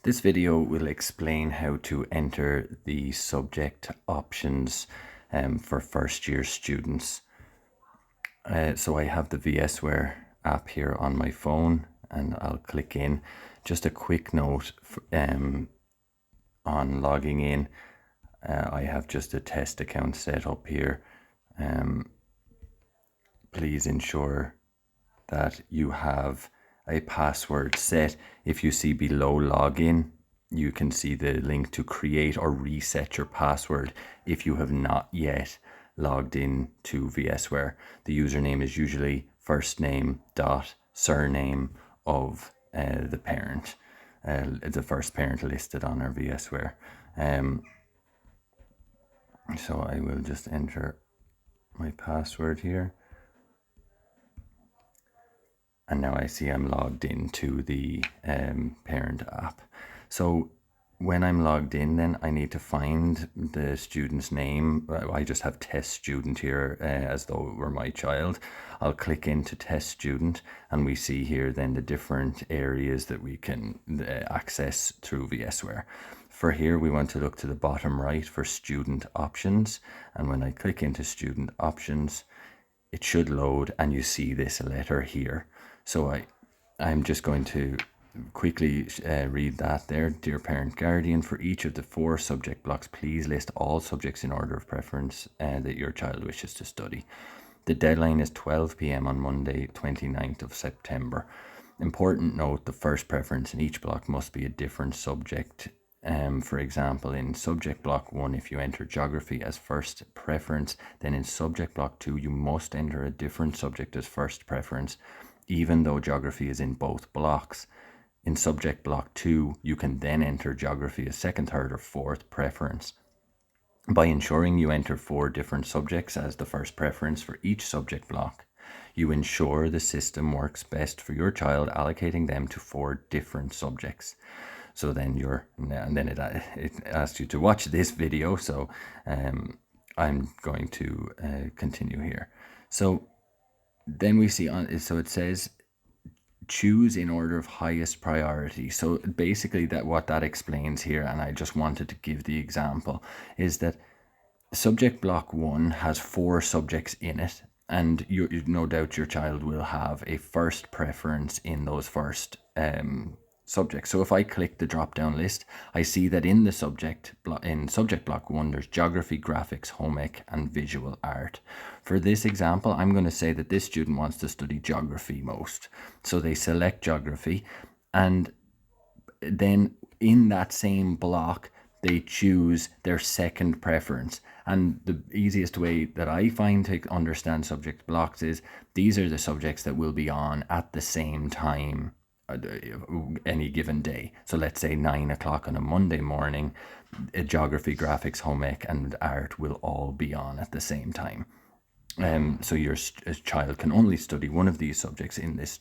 This video will explain how to enter the subject options for first year students. So I have the VSware app here on my phone and I'll click in. Just a quick note on logging in. I have just a test account set up here. Please ensure that you have a password set. If you see below login, you can see the link to create or reset your password if you have not yet logged in to VSware. The username is usually first name dot surname of the parent, the first parent listed on our VSware. So I will just enter my password here. And now I see I'm logged into the parent app. So when I'm logged in, then I need to find the student's name. I just have test student here as though it were my child. I'll click into test student and we see here then the different areas that we can access through VSware. For here, we want to look to the bottom right for student options. And when I click into student options, it should load and you see this letter here. So I'm just going to quickly read that there. Dear parent guardian, for each of the 4 subject blocks, please list all subjects in order of preference that your child wishes to study. The deadline is 12 p.m. on Monday, 29th of September. Important note, the first preference in each block must be a different subject. For example, in subject block 1, if you enter geography as first preference, then in subject block 2, you must enter a different subject as first preference, even though geography is in both blocks. In subject block 2, you can then enter geography as second, third, or fourth preference. By ensuring you enter 4 different subjects as the first preference for each subject block, you ensure the system works best for your child, allocating them to 4 different subjects. So then it asks you to watch this video. So I'm going to continue here. So then we see so it says choose in order of highest priority. So basically what that explains here, and I just wanted to give the example, is that subject block 1 has 4 subjects in it, and you no doubt your child will have a first preference in those first subjects. So if I click the drop down list, I see that in the subject block 1, there's geography, graphics, home ec, and visual art. For this example, I'm going to say that this student wants to study geography most. So they select geography, and then in that same block, they choose their second preference. And the easiest way that I find to understand subject blocks is these are the subjects that will be on at the same time any given day. So let's say 9 o'clock on a Monday morning, geography, graphics, home ec, and art will all be on at the same time. So your child can only study one of these subjects in this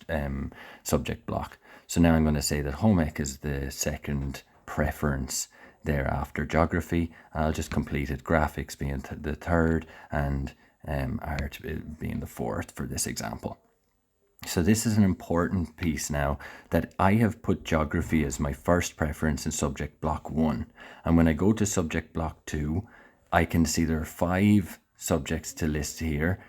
subject block. So now I'm going to say that home ec is the second preference. Thereafter geography, I'll just complete it, graphics being the third, and art being the fourth for this example. So this is an important piece now, that I have put geography as my first preference in subject block 1. And when I go to subject block 2, I can see there are 5 subjects to list here,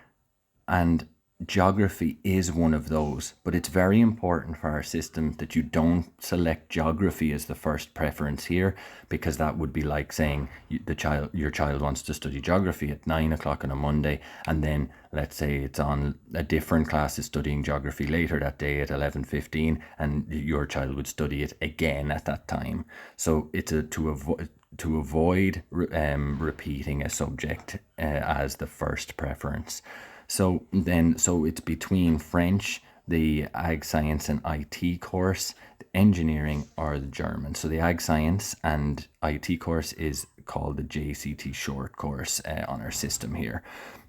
and geography is one of those. But it's very important for our system that you don't select geography as the first preference here, because that would be like saying your child wants to study geography at 9 o'clock on a Monday, and then let's say it's on a different class is studying geography later that day at 11:15, and your child would study it again at that time. So it's to avoid repeating a subject as the first preference. So it's between French, the Ag Science and IT course, the engineering, or the German. So the Ag Science and IT course is called the JCT short course on our system here.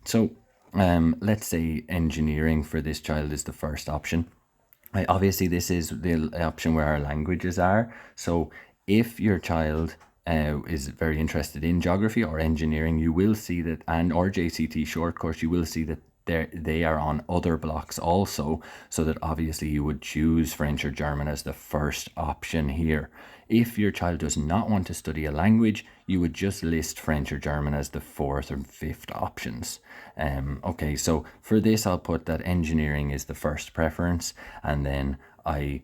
So let's say engineering for this child is the first option. Obviously, this is the option where our languages are. So if your child is very interested in geography or engineering, you will see that, or JCT short course, you will see that they are on other blocks also, so that obviously you would choose French or German as the first option here. If your child does not want to study a language, you would just list French or German as the fourth or fifth options. Okay, so for this, I'll put that engineering is the first preference, and then I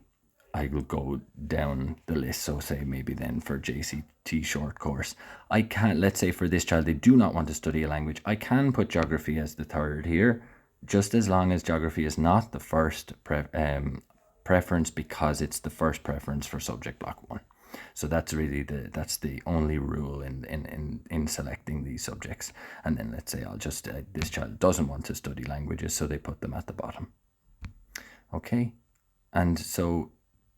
will go down the list. So say maybe then for JCT short course, I can, let's say for this child, they do not want to study a language. I can put geography as the third here, just as long as geography is not the first preference, because it's the first preference for subject block 1. So that's really that's the only rule in selecting these subjects. And then let's say I'll just, this child doesn't want to study languages, so they put them at the bottom. Okay, and so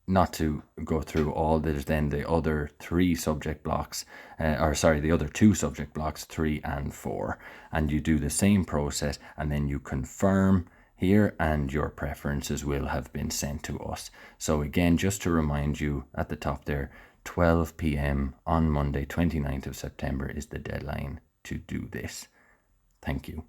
not to go through all, there's then the other three subject blocks, the other two subject blocks, 3 and 4, and you do the same process, and then you confirm here, and your preferences will have been sent to us. So again, just to remind you at the top there, 12 p.m. on Monday 29th of September is the deadline to do this. Thank you.